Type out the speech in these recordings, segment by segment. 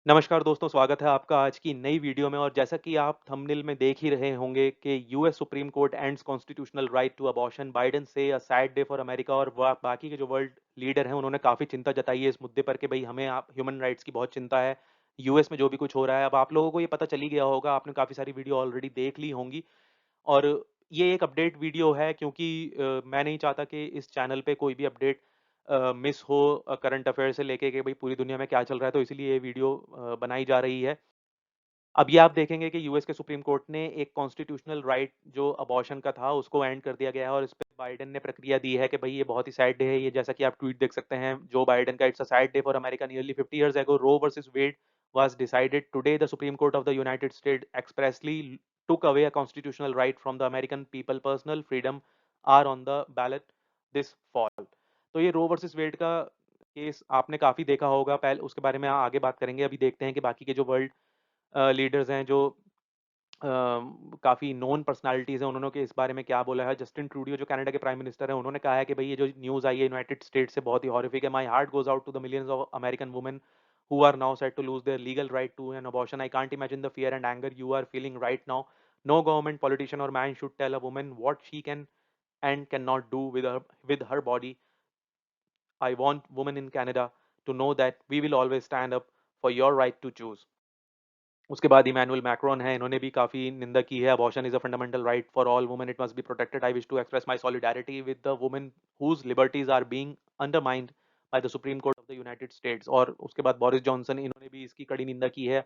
नमस्कार दोस्तों, स्वागत है आपका आज की नई वीडियो में। और जैसा कि आप थंबनेल में देख ही रहे होंगे कि US supreme Court ends constitutional right to abortion, Biden से a sad day for America. और बाकी के जो वर्ल्ड लीडर हैं उन्होंने काफ़ी चिंता जताई है इस मुद्दे पर कि भाई हमें आप ह्यूमन राइट्स की बहुत चिंता है। यूएस में जो भी कुछ हो रहा है, अब आप लोगों को ये पता चल ही गया होगा, आपने काफ़ी सारी वीडियो ऑलरेडी देख ली होंगी। और ये एक अपडेट वीडियो है क्योंकि मैं नहीं चाहता कि इस चैनल पे कोई भी अपडेट मिस हो करंट अफेयर से लेके कि भाई पूरी दुनिया में क्या चल रहा है, तो इसीलिए ये वीडियो बनाई जा रही है। अब ये आप देखेंगे कि यूएस के सुप्रीम कोर्ट ने एक कॉन्स्टिट्यूशनल राइट जो अबॉर्शन का था उसको एंड कर दिया गया है, और इस पे बाइडेन ने प्रक्रिया दी है कि भाई ये बहुत ही सैड डे है। ये जैसा कि आप ट्वीट देख सकते हैं जो बाइडेन का, it's a sad day for America, nearly 50 years ago Roe versus Wade was decided today. The Supreme Court of the United States expressly took away a constitutional right from the American people. Personal freedom are on the ballot this fall. तो ये रो versus Wade का case आपने काफी देखा होगा, पहले उसके बारे में आगे बात करेंगे। अभी देखते हैं कि बाकी के जो वर्ल्ड लीडर्स हैं, जो काफ़ी नोन पर्सनालिटीज़ हैं, उन्होंने के इस बारे में क्या बोला है। जस्टिन ट्रूडियो जो कनाडा के प्राइम मिनिस्टर हैं, उन्होंने कहा है कि भई ये जो न्यूज़ आई है यूनाइटेड स्टेट्स से बहुत ही हॉरिफिक है। My heart goes out to the millions of American women who are now set to lose their legal right to an abortion. I can't imagine the fear and anger you are feeling right now. No government, politician or man should tell a woman what she can and cannot do with her body. I want women in Canada to know that we will always stand up for your right to choose. उसके बाद Emmanuel Macron है, इन्होंने भी काफ़ी निंदा की है। Abortion is a fundamental right for all women, it must be protected. I wish to express my solidarity with the women whose liberties are being undermined by the supreme Court of the United States. और उसके बाद Boris Johnson, इन्होंने भी इसकी कड़ी निंदा की है।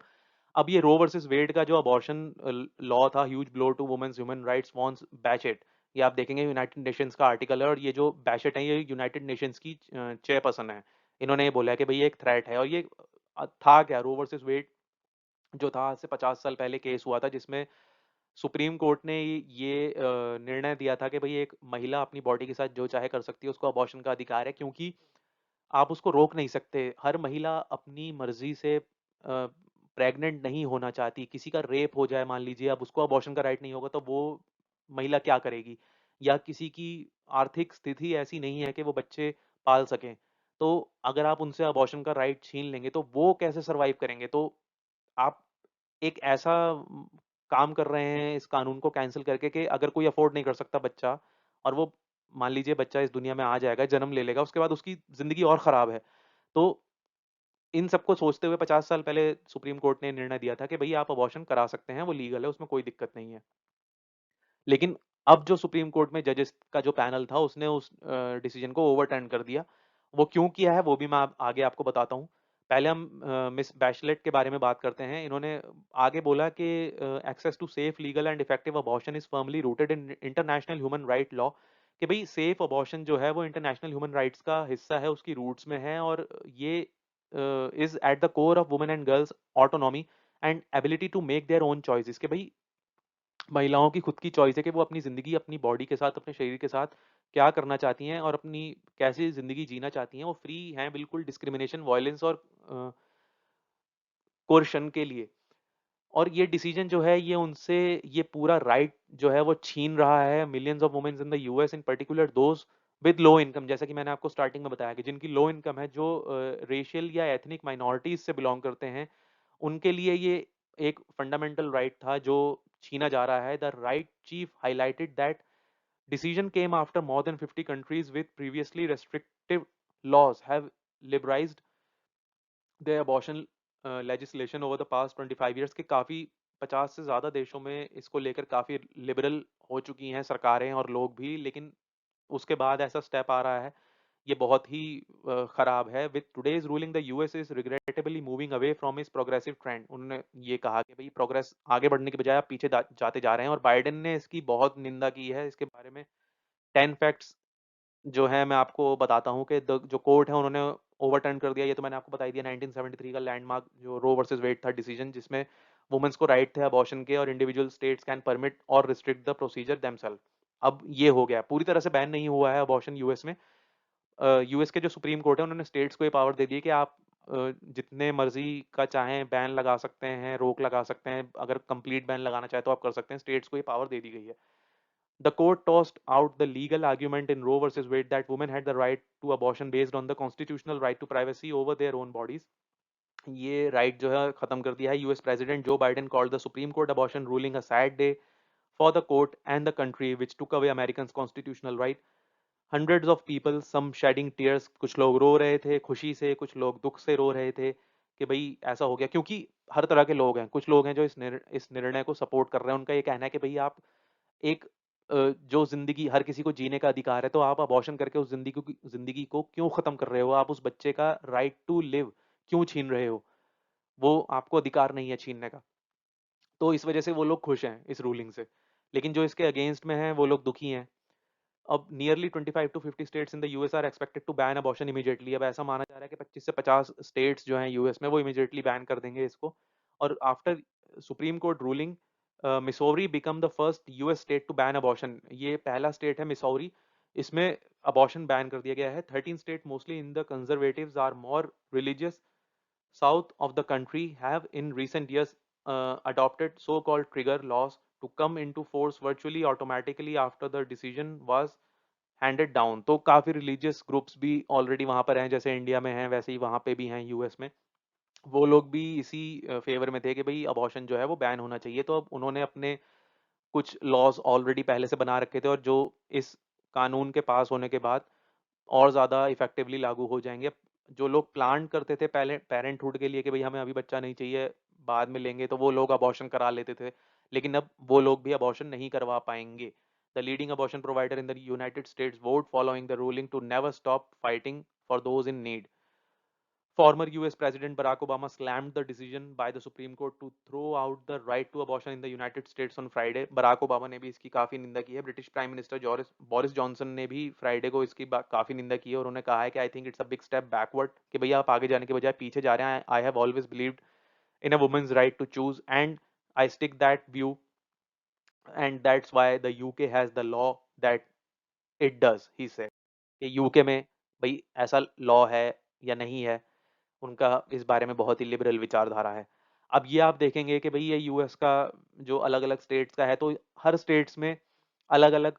अब ये रो वर्सेस वेड का जो अबॉर्शन लॉ था, huge blow to women's human rights, वॉन्स बैचेट, ये आप देखेंगे यूनाइटेड नेशंस का आर्टिकल है। और ये जो बैचेट है ये यूनाइटेड नेशंस की चेयरपर्सन है। इन्होंने ये बोला है कि भाई ये एक थ्रेट है। और ये था क्या, रो वर्सेस वेड जो था आज से 50 साल पहले केस हुआ था, जिसमें सुप्रीम कोर्ट ने ये निर्णय दिया था कि भई एक महिला अपनी बॉडी के साथ जो चाहे कर सकती है, उसको अबॉर्शन का अधिकार है, क्योंकि आप उसको रोक नहीं सकते। हर महिला अपनी मर्ज़ी से प्रेग्नेंट नहीं होना चाहती। किसी का रेप हो जाए मान लीजिए, अब उसको अबॉर्शन का राइट नहीं होगा तो वो महिला क्या करेगी? या किसी की आर्थिक स्थिति ऐसी नहीं है कि वो बच्चे पाल सकें। तो अगर आप उनसे अबॉर्शन का राइट छीन लेंगे तो वो कैसे सर्वाइव करेंगे? तो आप एक ऐसा काम कर रहे हैं इस कानून को कैंसल करके कि अगर कोई अफोर्ड नहीं कर सकता बच्चा, और वो मान लीजिए बच्चा इस दुनिया में आ जाएगा, जन्म ले लेगा, उसके बाद उसकी ज़िंदगी और ख़राब है। तो इन सबको सोचते हुए 50 साल पहले सुप्रीम कोर्ट ने निर्णय दिया था कि भई आप अबॉर्शन करा सकते हैं, वो लीगल है, उसमें कोई दिक्कत नहीं है। लेकिन अब जो सुप्रीम कोर्ट में जजेस का जो पैनल था, उसने उस डिसीजन को ओवरटर्न कर दिया। वो क्यों किया है वो भी मैं आगे आपको बताता हूँ। पहले हम मिस बैचलेट के बारे में बात करते हैं। इन्होंने आगे बोला कि access to safe, legal and effective abortion is firmly rooted in international human right law. कि भाई सेफ अबॉर्शन जो है वो इंटरनेशनल ह्यूमन राइट्स का हिस्सा है, उसकी रूट्स में है। और ये is at the core of women and girls autonomy and ability to make their own choices. कि भाई महिलाओं की खुद की चॉइस है कि वो अपनी ज़िंदगी, अपनी बॉडी के साथ, अपने शरीर के साथ क्या करना चाहती हैं और अपनी कैसी ज़िंदगी जीना चाहती हैं। वो फ्री हैं बिल्कुल डिस्क्रिमिनेशन, वॉयलेंस और कोर्शन के लिए। और ये डिसीजन जो है ये उनसे ये पूरा राइट जो है वो छीन रहा है millions of women's in the US, in particular those with low income. जैसा कि मैंने आपको स्टार्टिंग में बताया कि जिनकी लो इनकम है, जो रेशियल या एथनिक माइनॉरिटीज से बिलोंग करते हैं, उनके लिए ये एक फंडामेंटल राइट था जो छीना जा रहा है। The right chief highlighted that decision came after more than 50 countries with previously restrictive laws have liberalized their abortion legislation over the past 25 years। के काफ़ी 50 से ज़्यादा देशों में इसको लेकर काफ़ी लिबरल हो चुकी हैं सरकारें और लोग भी। लेकिन उसके बाद ऐसा स्टेप आ रहा है, ये बहुत ही खराब है। With today's ruling the US is regrettably moving away from this progressive trend. उन्होंने ये कहा कि भाई प्रोग्रेस आगे बढ़ने के बजाय आप पीछे जाते जा रहे हैं। और बाइडेन ने इसकी बहुत निंदा की है। इसके बारे में 10 फैक्ट्स जो है मैं आपको बताता हूँ कि जो कोर्ट है उन्होंने ओवरटर्न कर दिया। ये तो मैंने आपको बता ही दिया, 1973 का लैंडमार्क जो रो वर्सेस वेड था डिसीजन, जिसमें वुमेन्स को राइट थे अबॉर्शन के, और इंडिविजुअल स्टेट्स कैन परमिट और रिस्ट्रिक्ट द प्रोसीजर देमसेल्फ। अब ये हो गया, पूरी तरह से बैन नहीं हुआ है अबॉर्शन यूएस में। यूएस के जो सुप्रीम कोर्ट है उन्होंने स्टेट्स को ये पावर दे दी है कि आप जितने मर्जी का चाहें बैन लगा सकते हैं, रोक लगा सकते हैं। अगर कंप्लीट बैन लगाना चाहे तो आप कर सकते हैं। स्टेट्स को ये पावर दे दी गई है। The court tossed out the legal argument in Roe versus Wade that women had the right to abortion based on the constitutional right to privacy over their own bodies. ये right जो है खत्म कर दिया है। US president Joe Biden called the supreme court abortion ruling a sad day for the court and the country which took away American constitutional right. Hundreds of people, some shedding tears, कुछ लोग रो रहे थे खुशी से, कुछ लोग दुख से रो रहे थे कि भाई ऐसा हो गया। क्योंकि हर तरह के लोग हैं, कुछ लोग हैं जो इस निर्णय को सपोर्ट कर रहे हैं। उनका ये कहना है कि भाई आप एक जो जिंदगी हर किसी को जीने का अधिकार है, तो आप अबॉर्शन करके उस जिंदगी को क्यों खत्म कर रहे हो? आप उस बच्चे का राइट टू लिव क्यों छीन रहे हो? वो आपको अधिकार नहीं है छीनने का। तो इस वजह से वो लोग खुश हैं इस रूलिंग से, लेकिन जो इसके अगेंस्ट में हैं वो लोग दुखी हैं। अब nearly 25 to 50 states in the US are expected to ban abortion immediately. अब ऐसा माना जा रहा है कि 25 से 50 स्टेट्स जो हैं यूएस में वो इमीडिएटली बैन कर देंगे इसको। और after supreme court ruling, Missouri become the first US state to ban abortion. ये पहला स्टेट है मिसौरी, इसमें अबॉर्शन बैन कर दिया गया है। 13 state mostly in the conservatives are more religious south of the country have in recent years adopted so-called trigger laws to come into force virtually automatically after the decision was handed down। तो काफी religious groups भी already वहां पर हैं, जैसे India में हैं वैसे ही वहां पे भी हैं यूएस में। वो लोग भी इसी फेवर में थे कि भाई अबॉर्शन जो है वो बैन होना चाहिए। तो अब उन्होंने अपने कुछ लॉज ऑलरेडी पहले से बना रखे थे, और जो इस कानून के पास होने के बाद और ज़्यादा इफेक्टिवली लागू हो जाएंगे। जो लोग प्लान करते थे पहले पेरेंटहुड के लिए कि भाई हमें अभी बच्चा नहीं चाहिए, बाद में लेंगे, तो वो लोग अबॉर्शन करा लेते थे। लेकिन अब वो लोग भी अबॉर्शन नहीं करवा पाएंगे। The leading abortion provider in the United States vote following the ruling to never stop fighting for those in need. Former US President Barack Obama slammed the decision by the Supreme Court to throw out the right to abortion in the United States on Friday। Barack Obama ने भी इसकी काफी निंदा की है। British prime minister Boris Johnson ने भी Friday को इसकी काफी निंदा की है, और उन्होंने कहा है कि I think it's a big step backward, कि भैया आप आगे जाने के बजाय पीछे जा रहे हैं। I have always believed in a women's right to choose and I stick that view, and that's why the UK has the law that it does, he said. कि यूके में भाई ऐसा लॉ है या नहीं है, उनका इस बारे में बहुत ही लिबरल विचारधारा है। अब ये आप देखेंगे कि भाई ये यूएस का जो अलग अलग स्टेट्स का है, तो हर स्टेट्स में अलग अलग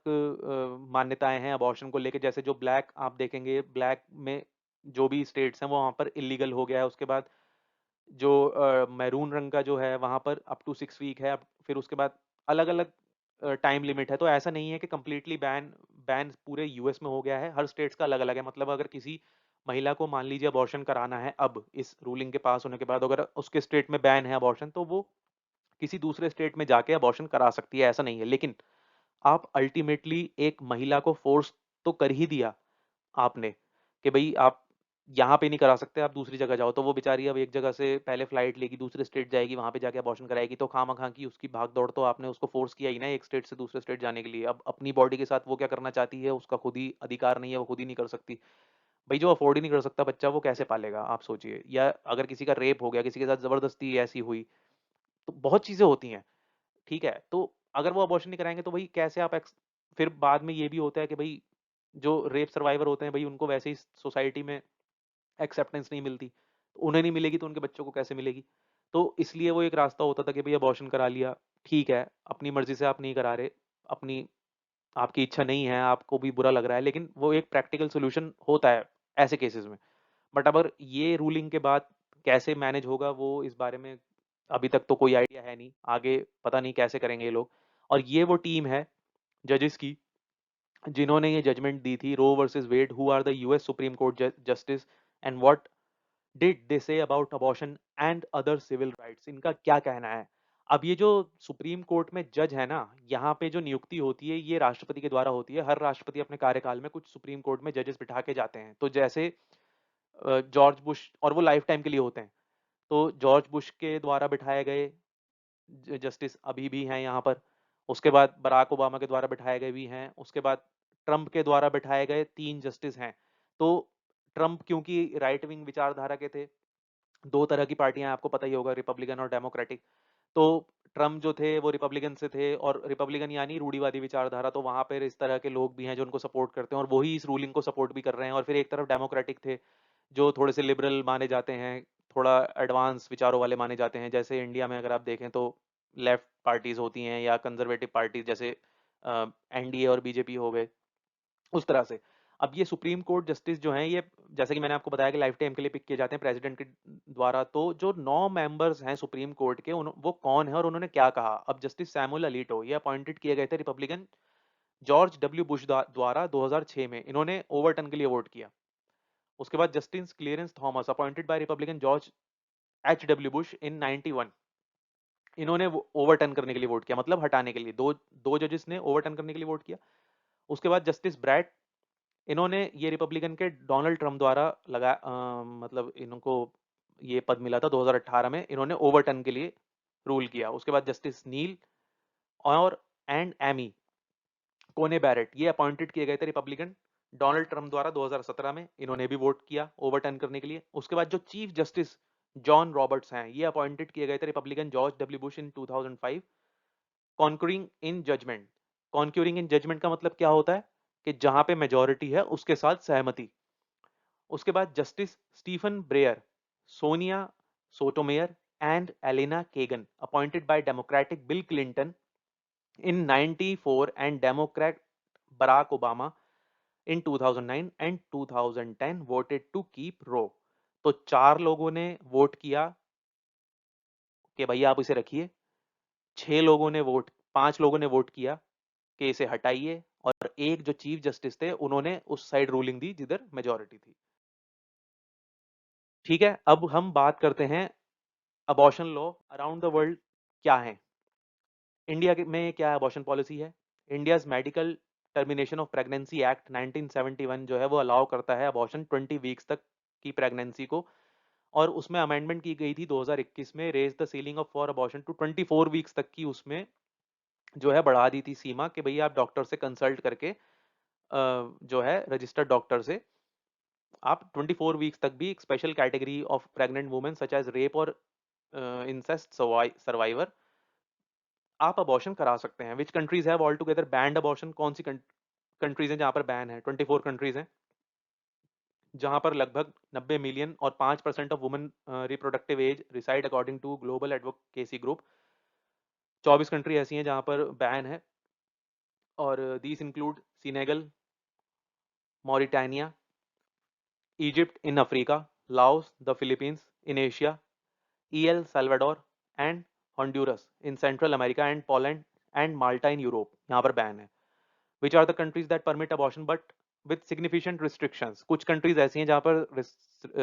मान्यताएं हैं अबॉर्शन को लेके। जैसे जो ब्लैक आप देखेंगे, ब्लैक में जो भी स्टेट्स हैं वो वहाँ पर इलीगल हो गया है। उसके बाद जो मैरून रंग का जो है वहाँ पर अप टू 6 वीक है। फिर उसके बाद अलग अलग टाइम लिमिट है। तो ऐसा नहीं है कि कम्प्लीटली बैन बैन पूरे यूएस में हो गया है, हर स्टेट्स का अलग अलग है। मतलब अगर किसी महिला को मान लीजिए अबॉर्शन कराना है, अब इस रूलिंग के पास होने के बाद अगर उसके स्टेट में बैन है अबॉर्शन, तो वो किसी दूसरे स्टेट में जाके अबॉर्शन करा सकती है, ऐसा नहीं है। लेकिन आप अल्टीमेटली एक महिला को फोर्स तो कर ही दिया आपने कि भाई आप यहाँ पे नहीं करा सकते, आप दूसरी जगह जाओ। तो वो बेचारी अब एक जगह से पहले फ्लाइट लेगी, दूसरे स्टेट जाएगी, वहां पे जाके अबॉर्शन कराएगी। तो खामा की उसकी भाग दौड़, तो आपने उसको फोर्स किया ही ना एक स्टेट से दूसरे स्टेट जाने के लिए। अब अपनी बॉडी के साथ वो क्या करना चाहती है, उसका खुद ही अधिकार नहीं है, वो खुद ही नहीं कर सकती। भाई जो अफोर्ड ही नहीं कर सकता बच्चा, वो कैसे पालेगा आप सोचिए। या अगर किसी का रेप हो गया, किसी के साथ जबरदस्ती ऐसी हुई, तो बहुत चीजें होती हैं। ठीक है, तो अगर वो अबॉर्शन नहीं कराएंगे तो भाई कैसे आप फिर बाद में ये भी होता है कि भाई जो रेप सर्वाइवर होते हैं भाई, उनको वैसे ही सोसाइटी में एक्सेप्टेंस नहीं मिलती, तो उन्हें नहीं मिलेगी तो उनके बच्चों को कैसे मिलेगी? तो इसलिए वो एक रास्ता होता था कि भाई अबॉर्शन करा लिया, ठीक है, अपनी मर्जी से आप नहीं करा रहे, अपनी आपकी इच्छा नहीं है, आपको भी बुरा लग रहा है, लेकिन वो एक प्रैक्टिकल सोल्यूशन होता है ऐसे केसेस में। बट अगर ये रूलिंग के बाद कैसे मैनेज होगा, वो इस बारे में अभी तक तो कोई आइडिया है नहीं। आगे पता नहीं कैसे करेंगे ये लोग। और ये वो टीम है जजेस की जिन्होंने ये जजमेंट दी थी, Roe versus Wade, who are the US supreme court justice, and what did they say about abortion and other civil rights. इनका क्या कहना है? अब ये जो सुप्रीम कोर्ट में जज है ना, यहाँ पे जो नियुक्ति होती है ये राष्ट्रपति के द्वारा होती है। हर राष्ट्रपति अपने कार्यकाल में कुछ सुप्रीम कोर्ट में जजेस बिठा के जाते हैं। तो जैसे जॉर्ज बुश, और वो लाइफ टाइम के लिए होते हैं। तो जॉर्ज बुश के द्वारा बिठाए गए जस्टिस अभी भी हैं यहाँ पर। उसके बाद बराक ओबामा के द्वारा बिठाए गए भी हैं। उसके बाद ट्रंप के द्वारा बिठाए गए 3 जस्टिस हैं। तो ट्रंप क्योंकि राइट विंग विचारधारा के थे, दो तरह की पार्टियां आपको पता ही होगा, रिपब्लिकन और डेमोक्रेटिक। तो ट्रम्प जो थे वो रिपब्लिकन से थे, और रिपब्लिकन यानी रूढ़िवादी विचारधारा। तो वहां पर इस तरह के लोग भी हैं जो उनको सपोर्ट करते हैं, और वही इस रूलिंग को सपोर्ट भी कर रहे हैं। और फिर एक तरफ डेमोक्रेटिक थे जो थोड़े से लिबरल माने जाते हैं, थोड़ा एडवांस विचारों वाले माने जाते हैं। जैसे इंडिया में अगर आप देखें तो लेफ्ट पार्टीज होती हैं या कंजर्वेटिव पार्टीज, जैसे एनडीए और बीजेपी हो गए, उस तरह से। अब ये सुप्रीम कोर्ट जस्टिस जो हैं, ये जैसे कि मैंने आपको बताया कि लाइफ टाइम के लिए पिक किए जाते हैं प्रेसिडेंट के द्वारा। तो जो 9 मेंबर्स हैं सुप्रीम कोर्ट के, वो कौन है और उन्होंने क्या कहा? अब जस्टिस सैमुअल अलीटो ये अपॉइंटेड किए गए थे रिपब्लिकन जॉर्ज डब्ल्यू बुश द्वारा 2006 में। इन्होंने ओवरटर्न के लिए वोट किया। उसके बाद Justice Clarence Thomas appointed by Republican George H W Bush in 91। इन्होंने ओवरटर्न करने के लिए वोट किया, मतलब हटाने के लिए। दो दो जजेस ने ओवरटर्न करने के लिए वोट किया। उसके बाद जस्टिस ब्रैड, इन्होंने ये रिपब्लिकन के डोनाल्ड ट्रम्प द्वारा लगा मतलब इनको ये पद मिला था 2018 में, इन्होंने ओवरटर्न के लिए रूल किया। उसके बाद जस्टिस नील और एंड एमी कोने बैरेट ये अपॉइंटेड किए गए थे रिपब्लिकन डोनाल्ड ट्रम्प द्वारा 2017 में। इन्होंने भी वोट किया ओवरटर्न करने के लिए। उसके बाद जो चीफ जस्टिस जॉन रॉबर्ट्स हैं, ये अपॉइंटेड किए गए थे Republican George W Bush in 2005। Concurring in judgment, concurring in judgment का मतलब क्या होता है कि जहां पे मेजोरिटी है उसके साथ सहमति। उसके बाद Justice Stephen Breyer, Sonia Sotomayor and Elena Kagan appointed by Democratic Bill Clinton in 94 and Democrat Barack Obama in 2009 and 2010 voted to keep Roe. तो 4 लोगों ने वोट किया कि भैया आप इसे रखिए। 6 लोगों ने वोट 5 लोगों ने वोट किया कि इसे हटाइए, और एक जो चीफ जस्टिस थे उन्होंने उस साइड रूलिंग दी जिधर मेजोरिटी थी। ठीक है, अब हम बात करते हैं abortion law around the world क्या है। इंडिया में क्या अबॉर्शन पॉलिसी है? India's medical termination of pregnancy act 1971 जो है वो अलाउ करता है अबॉर्शन 20 वीक्स तक की प्रेगनेंसी को। और उसमें अमेंडमेंट की गई थी 2021 में, raise the ceiling of for abortion to 24 weeks तक की उसमें जो है बढ़ा दी थी सीमा, कि भैया आप डॉक्टर से कंसल्ट करके जो है रजिस्टर्ड डॉक्टर से आप 24 वीक्स तक भी एक special category of pregnant women such as rape और इंसेस्ट सर्वाइवर आप अबॉर्शन करा सकते हैं। Which countries have altogether banned abortion? कौन सी कंट्रीज हैं जहां पर बैन है? 24 कंट्रीज हैं जहां पर लगभग 90 मिलियन और 5% of women reproductive age reside according to global advocacy group. 24 country ऐसी हैं जहां पर बैन है, और these include Senegal, Mauritania, Egypt in Africa, Laos, the Philippines in Asia, EL Salvador and Honduras in Central America, and Poland and Malta in Europe, यहाँ पर ban है। Which are the countries that permit abortion but with significant restrictions? कुछ countries ऐसी हैं जहाँ पर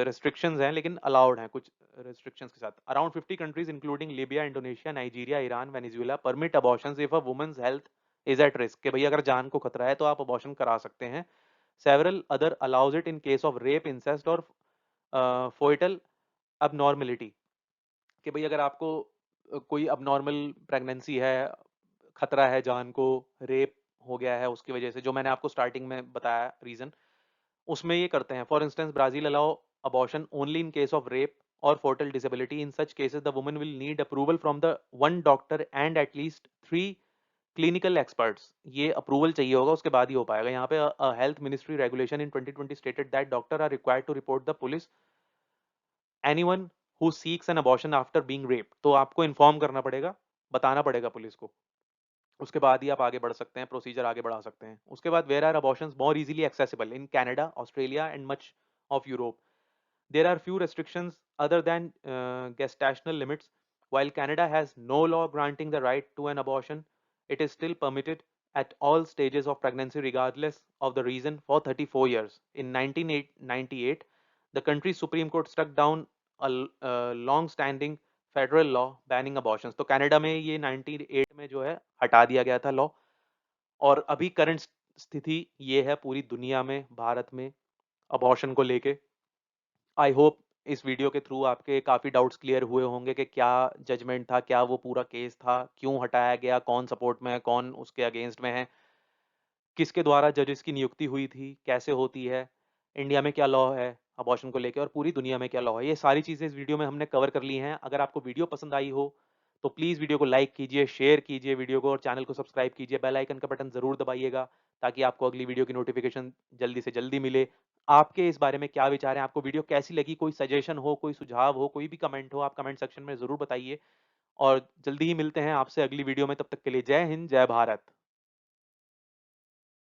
restrictions हैं लेकिन allowed हैं कुछ restrictions के साथ। Around 50 countries including Libya, Indonesia, Nigeria, Iran, Venezuela permit abortions if a woman's health is at risk, कि भाई अगर जान को खतरा है तो आप abortion करा सकते हैं। Several other allows it in case of rape, incest or fetal abnormality, कि भाई अगर आपको कोई अबनॉर्मल प्रेगनेंसी है, खतरा है जान को, रेप हो गया है उसकी वजह से, जो मैंने आपको स्टार्टिंग में बताया रीजन, उसमें ये करते हैं। For instance Brazil allow abortion only in case of rape और foetal disability. In such cases the woman will need approval from the one doctor and at least 3 clinical experts. ये अप्रूवल चाहिए होगा, उसके बाद ही हो पाएगा। यहाँ पे health ministry regulation in 2020 stated that doctor are required to report the police anyone who seeks an abortion after being raped. तो आपको इन्फॉर्म करना पड़ेगा, बताना पड़ेगा पुलिस को, उसके बाद ही आप आगे बढ़ सकते हैं, प्रोसीजर आगे बढ़ा सकते हैं। उसके बाद where are abortions more easily accessible in Canada, Australia and much of Europe. There are few restrictions other than gestational limits. While Canada has no law granting the right to an abortion, it is still permitted at all stages of pregnancy regardless of the reason for 34 years. In 1998, the country's Supreme Court struck down a long-standing federal law banning abortions. तो Canada में ये 98 में जो है हटा दिया गया था लॉ। और अभी करंट स्थिति ये है पूरी दुनिया में, भारत में अबॉर्शन को लेके। आई होप इस वीडियो के थ्रू आपके काफ़ी डाउट्स क्लियर हुए होंगे कि क्या जजमेंट था, क्या वो पूरा केस था, क्यों हटाया गया, कौन सपोर्ट में है, कौन उसके अगेंस्ट में है, किसके द्वारा जजेस की नियुक्ति हुई थी, कैसे होती है, इंडिया में क्या लॉ है अबॉर्शन को लेकर, और पूरी दुनिया में क्या लॉ है। ये सारी चीज़ें इस वीडियो में हमने कवर कर ली हैं। अगर आपको वीडियो पसंद आई हो तो प्लीज़ वीडियो को लाइक कीजिए, शेयर कीजिए वीडियो को, और चैनल को सब्सक्राइब कीजिए। बेल आइकन का बटन ज़रूर दबाइएगा ताकि आपको अगली वीडियो की नोटिफिकेशन जल्दी से जल्दी मिले। आपके इस बारे में क्या विचार हैं? आपको वीडियो कैसी लगी? कोई सजेशन हो, कोई सुझाव हो, कोई भी कमेंट हो, आप कमेंट सेक्शन में ज़रूर बताइए। और जल्दी ही मिलते हैं आपसे अगली वीडियो में। तब तक के लिए जय हिंद, जय भारत।